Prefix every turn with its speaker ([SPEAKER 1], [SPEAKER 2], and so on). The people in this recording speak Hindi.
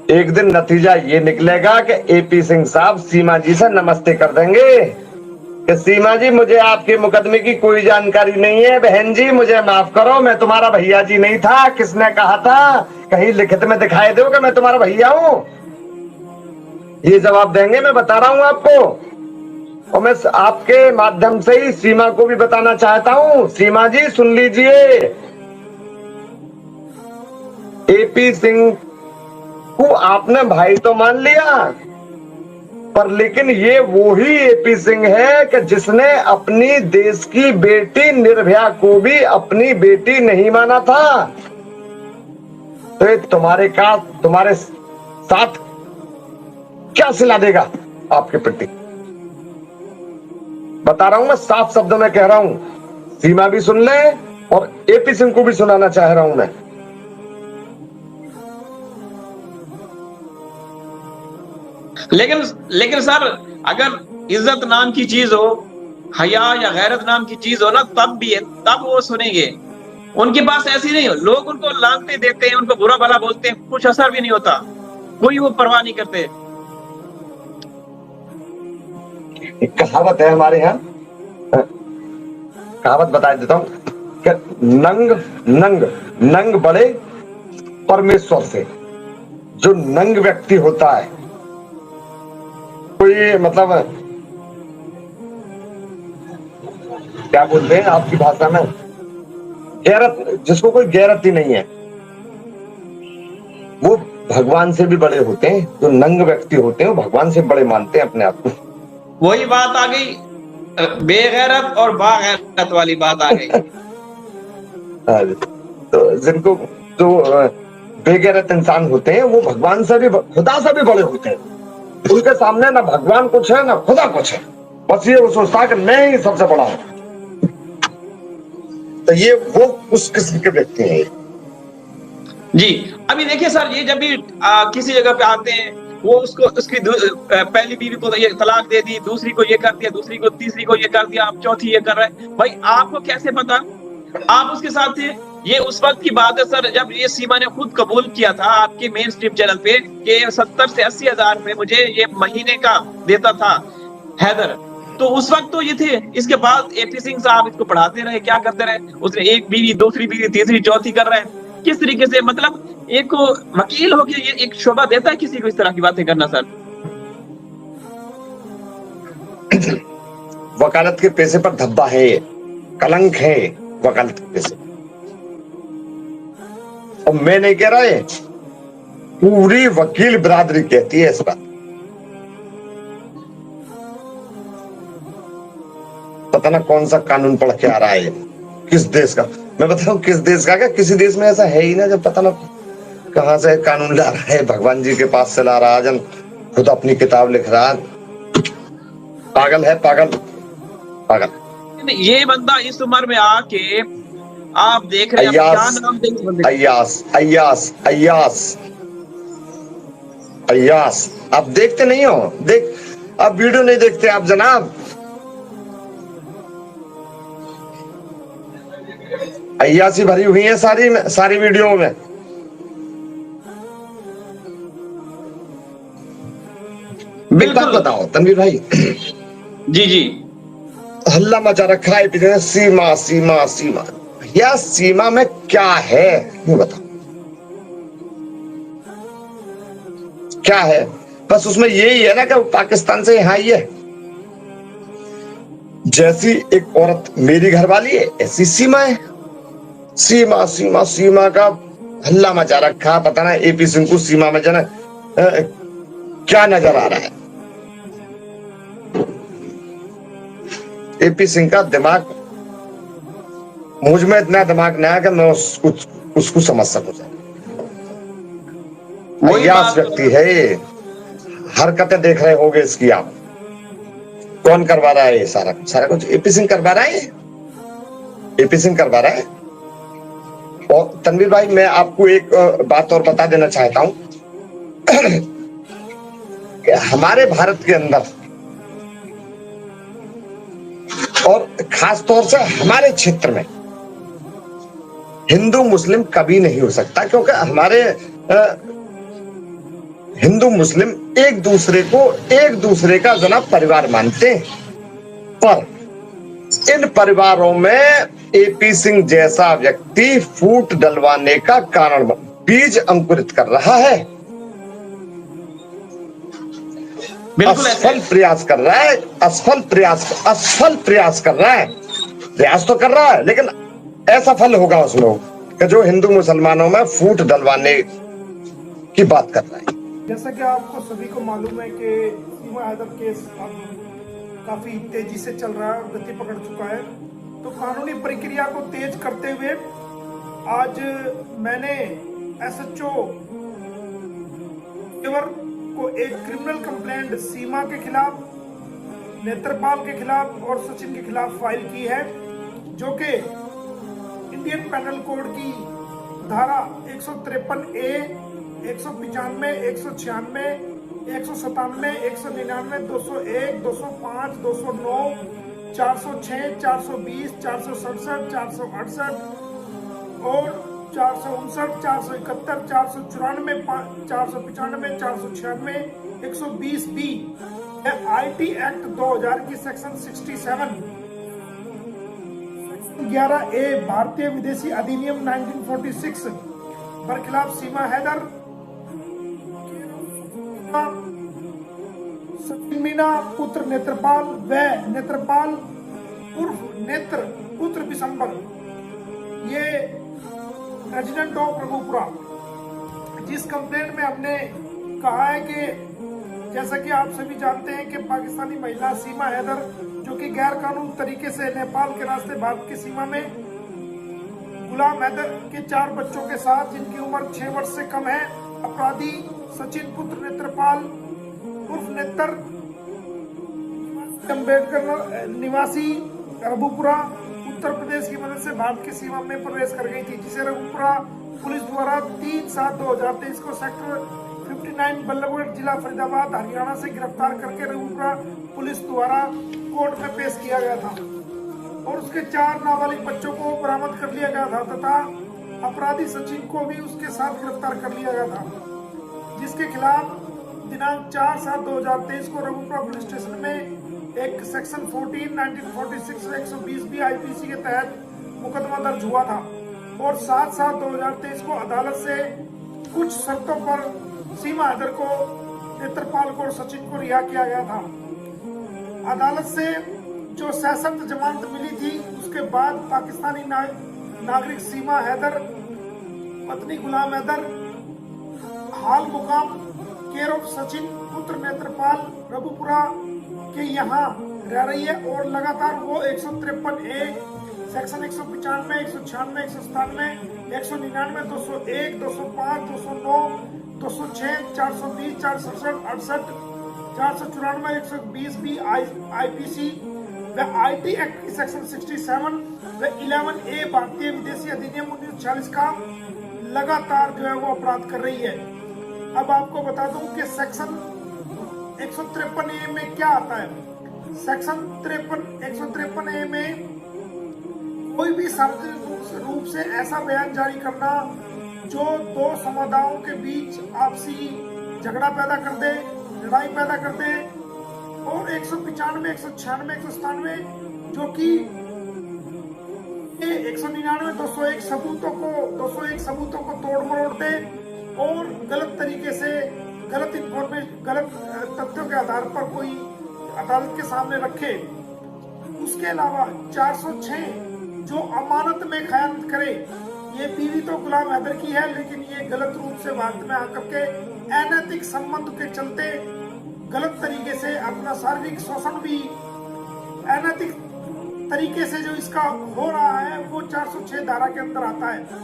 [SPEAKER 1] एक दिन नतीजा ये निकलेगा कि एपी सिंह साहब सीमा जी से नमस्ते कर देंगे कि सीमा जी, मुझे आपके मुकदमे की कोई जानकारी नहीं है, बहन जी मुझे माफ करो, मैं तुम्हारा भैया जी नहीं था। किसने कहा था? कहीं लिखित में दिखाई दो कि मैं तुम्हारा भैया हूं। ये जवाब देंगे, मैं बता रहा हूं आपको। और मैं आपके माध्यम से ही सीमा को भी बताना चाहता हूं। सीमा जी सुन लीजिए, एपी सिंह को आपने भाई तो मान लिया, पर लेकिन ये वो ही एपी सिंह है कि जिसने अपनी देश की बेटी निर्भया को भी अपनी बेटी नहीं माना था। तो तुम्हारे साथ क्या सिला देगा आपके प्रति? बता रहा हूं, मैं साफ शब्दों में कह रहा हूं। सीमा भी सुन ले और एपी सिंह को भी सुनाना चाह रहा हूं मैं।
[SPEAKER 2] लेकिन लेकिन सर, अगर इज्जत नाम की चीज हो, हया या गैरत नाम की चीज हो ना, तब वो सुनेंगे। उनके पास ऐसी नहीं हो। लोग उनको लानते देते हैं, उनको बुरा भला बोलते हैं, कुछ असर भी नहीं होता, कोई वो परवाह नहीं करते।
[SPEAKER 1] एक कहावत है हमारे यहाँ, कहावत बता देता हूं कि नंग नंग नंग बड़े परमेश्वर से। जो नंग व्यक्ति होता है, कोई मतलब क्या बोलते हैं आपकी भाषा में, गैरत, जिसको कोई गैरत ही नहीं है, वो भगवान से भी बड़े होते हैं। जो नंग व्यक्ति होते हैं वो भगवान से बड़े मानते हैं अपने आप को।
[SPEAKER 2] वही बात आ गई, बेगैरत और बागैरत वाली बात आ गई।
[SPEAKER 1] तो जिनको जो बेगैरत इंसान होते हैं वो भगवान से भी, खुदा से भी बड़े होते हैं। उनके सामने ना भगवान कुछ है ना खुदा कुछ है, बस ये वो सोचता है कि मैं ही सबसे बड़ा हूं। तो ये वो उस किस्म के व्यक्ति हैं
[SPEAKER 2] जी। अभी देखिए सर, ये जब भी किसी जगह पे आते हैं, वो उसकी पहली बीवी को ये तलाक दे दी, दूसरी को ये कर दिया, दूसरी को, तीसरी को ये कर दिया, अब चौथी ये कर रहा है। भाई आपको कैसे पता? आप उसके साथ थे। ये उस वक्त की बात है सर, जब ये सीमा ने खुद कबूल किया था आपके मेन स्ट्रीम चैनल पे कि 70 से 80 हजार रुपए मुझे ये महीने का देता था हैदर। तो उस वक्त तो ये थे। इसके बाद एपी सिंह साहब इसको पढ़ाते रहे, क्या करते रहे, उसने एक बीवी, दूसरी बीवी, तीसरी, चौथी कर रहे हैं। किस तरीके से, मतलब एक वकील हो गया, ये एक शोभा देता है किसी को इस तरह की बातें करना सर?
[SPEAKER 1] वकालत के पैसे पर धब्बा है, कलंक है वकालत के पैसे। और मैं नहीं कह रहा है, पूरी वकील बिरादरी कहती है इस बात। पता ना कौन सा कानून पढ़ के आ रहा है, किस देश का। मैं बताऊं किस देश का, क्या किसी देश में ऐसा है ही ना, जब पता ना कहां से कानून ला रहा है, भगवान जी के पास से ला रहा है, जन खुद अपनी किताब लिख रहा है। पागल है, पागल पागल।
[SPEAKER 2] ये बंदा इस उम्र में आके, आप देख रहे हैं क्या नाम देंगे?
[SPEAKER 1] अय्यास अय्यास अय्यास अय्यास। आप देखते नहीं हो, आप वीडियो नहीं देखते आप जनाब। अय्यासी भरी हुई है सारी वीडियो में। बिल्कुल बताओ तनवीर भाई।
[SPEAKER 2] जी जी।
[SPEAKER 1] हल्ला मचा रखा है सीमा सीमा सीमा। या सीमा में क्या है ये बताओ, क्या है? बस उसमें यही है ना कि पाकिस्तान से यहाँ आई है। जैसी एक औरत मेरी घरवाली है, ऐसी सीमा है। सीमा सीमा सीमा का हल्ला मचा रखा। पता ना एपी सिंह को सीमा में जना क्या नजर आ रहा है। एपी सिंह का दिमाग, मुझ में इतना दिमाग नहीं है कि मैं उसको समझ सकूं। अय्यास व्यक्ति है ये। हरकतें देख रहे होंगे इसकी आप। कौन करवा रहा है ये सारा कुछ? एपी सिंह करवा रहा है। एपी सिंह करवा रहा है। और तनवीर भाई, मैं आपको एक बात और बता देना चाहता हूं कि हमारे भारत के अंदर, और खास तौर से हमारे क्षेत्र में, हिंदू मुस्लिम कभी नहीं हो सकता, क्योंकि हमारे हिंदू मुस्लिम एक दूसरे का जनाब परिवार मानते हैं, पर इन परिवारों में एपी सिंह जैसा व्यक्ति फूट डलवाने का कारण बीज अंकुरित कर रहा है,
[SPEAKER 2] बिल्कुल ऐसे
[SPEAKER 1] असफल प्रयास कर रहा है, असफल प्रयास कर रहा है। प्रयास तो कर रहा है लेकिन असफल होगा उसमें कि जो हिंदू मुसलमानों में फूट डलवाने की बात कर रहा है।
[SPEAKER 3] जैसा कि आपको सभी को मालूम है कि सीमा हैदर केस अब काफी तेजी से चल रहा है और गति पकड़ चुका है, तो कानूनी प्रक्रिया को तेज करते हुए आज मैंने एसएचओ को एक क्रिमिनल कंप्लेंट सीमा के खिलाफ, नेत्रपाल के खिलाफ और सचिन के खिलाफ फाइल की है, जो कि इंडियन पेनल कोड की धारा 153A, 195, 196, 197, 199, 201, 205, 209, 406, 420, 467, 468 और 459, 471, 494, 495, 496, 120B IT एक्ट 2000 की सेक्शन 67, 11A भारतीय विदेशी अधिनियम 1946 बरखिलाफ सीमा हैदर, सचिन मीना पुत्र नेत्रपाल व नेत्रपाल उर्फ नेत्र पुत्र बिशंबर, ये रेजिडेंट ऑफ रघुपुरा, जिस कंप्लेंट में हमने कहा है कि जैसा कि आप सभी जानते हैं कि पाकिस्तानी महिला सीमा हैदर, जो कि गैर कानूनी तरीके से नेपाल के रास्ते भारत की सीमा में गुलाम हैदर के 4 बच्चों के साथ, जिनकी उम्र 6 वर्ष से कम है, अपराधी सचिन पुत्र नेत्रपाल उर्फ नेत्र अम्बेडकर निवासी रघुपुरा उत्तर प्रदेश की मदद से भारत की सीमा में प्रवेश कर गई थी, जिसे रघुपुरा पुलिस द्वारा 3/7/2023 को सेक्टर 59 बल्लभगढ़ जिला फरीदाबाद हरियाणा से गिरफ्तार करके रघुपुरा पुलिस द्वारा कोर्ट में पेश किया गया था और उसके 4 नाबालिग बच्चों को बरामद कर लिया गया था तथा अपराधी सचिन को भी उसके साथ गिरफ्तार कर लिया गया था, जिसके खिलाफ दिनांक 4/7/2023 को रघुपुरा पुलिस स्टेशन में एक सेक्शन 14 1946 120B IPC के तहत मुकदमा दर्ज हुआ था और 7/7/2023 को अदालत से कुछ शर्तों पर सीमा हैदर को, नेत्रपाल को और सचिन को रिहा किया गया था। अदालत से जो सशर्त जमानत मिली थी, उसके बाद पाकिस्तानी नागरिक सीमा हैदर पत्नी गुलाम हैदर हाल मुकाम केयर ऑफ सचिन पुत्र नेत्रपाल रघुपुरा के यहाँ रह रही है और लगातार वो 153A सेक्शन 195, 196, 197, 199, 201, 205, 209, 206, 420, 467, 494, 120B IPC व IT एक्ट की सेक्शन 67 व 11A भारतीय विदेशी अधिनियम 1946 का लगातार जो है वो अपराध कर रही है। अब आपको बता दूं कि सेक्शन 153A में क्या आता है। सेक्शन 153A में कोई भी सार्वजनिक रूप से ऐसा बयान जारी करना जो 2 समुदायों के बीच आपसी झगड़ा पैदा कर दे, लड़ाई पैदा कर दे, और 195, 196, 197 जो कि 199, 201 सबूतों को तोड़ मरोड़ दे और गलत तरीके से गलत तथ्यों के आधार पर कोई अदालत के सामने रखे। उसके अलावा 406 जो अमानत में खयानत करे, ये बीवी तो गुलाम हैदर की है, लेकिन ये गलत रूप से भारत में आकर के अनैतिक संबंध के चलते गलत तरीके से अपना शारीरिक शोषण भी अनैतिक तरीके से जो इसका हो रहा है, वो 406 धारा के अंदर आता है।